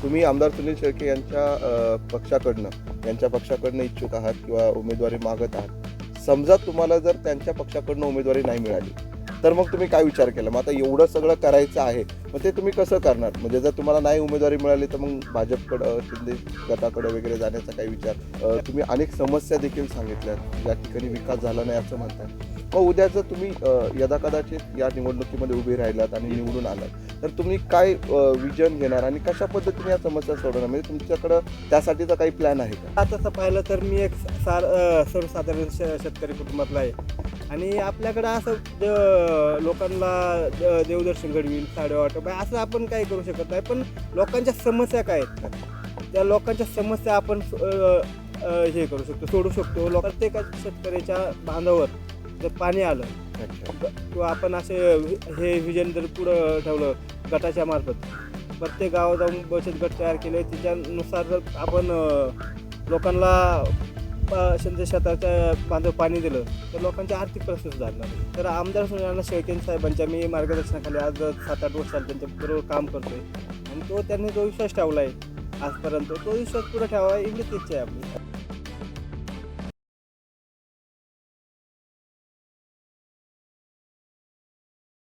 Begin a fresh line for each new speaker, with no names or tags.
तुम्ही आमदार सुनील शेळके यांच्या पक्षाकडनं इच्छुक आहात किंवा उमेदवारी मागत आहात. समजा तुम्हाला जर त्यांच्या पक्षाकडनं उमेदवारी नाही मिळाली तर मग तुम्ही काय विचार केला? मग आता एवढं सगळं करायचं आहे, मग ते तुम्ही कसं करणार? म्हणजे जर तुम्हाला नाही उमेदवारी मिळाली तर मग भाजपकडं, शिंदे गटाकडे वगैरे जाण्याचा काही विचार? तुम्ही अनेक समस्या देखील सांगितल्यात, या ठिकाणी विकास झाला नाही असं म्हणताय. मग उद्या जर तुम्ही यदाकदाचित या निवडणुकीमध्ये उभे राहिलात आणि निवडून आलात तर तुम्ही काय विजन घेणार आणि कशा पद्धतीने या समस्या सोडवणार? म्हणजे तुमच्याकडं त्यासाठीचा काही प्लॅन आहे का?
तसं पाहिलं तर मी एक सर्वसाधारण शेतकरी कुटुंबातला आहे आणि आपल्याकडं असं लोकांना देवदर्शन घडवील, साडेवाटप असं आपण काही करू शकत नाही. पण लोकांच्या समस्या काय आहेत, त्या लोकांच्या समस्या आपण हे करू शकतो, सोडू शकतो. प्रत्येकाच्या शेतकऱ्याच्या बांधावर जर पाणी आलं किंवा आपण असे हे विजन जर पुढं ठेवलं गटाच्या मार्फत, प्रत्येक गावात जाऊन बचत गट तयार केले, त्याच्यानुसार जर आपण लोकांना शेताच्या बांधावर पाणी दिलं तर लोकांच्या आर्थिक प्रश्न सुधारणार. तर आमदार सुनील शेळके साहेबांच्या मी मार्गदर्शनाखाली आज 7-8 वर्षाला त्यांच्याबरोबर काम करतोय आणि त्यांनी जो विश्वास ठेवला आहे आजपर्यंत, तो विश्वास पुढे ठेवावा एवढीच इच्छा आहे आपली.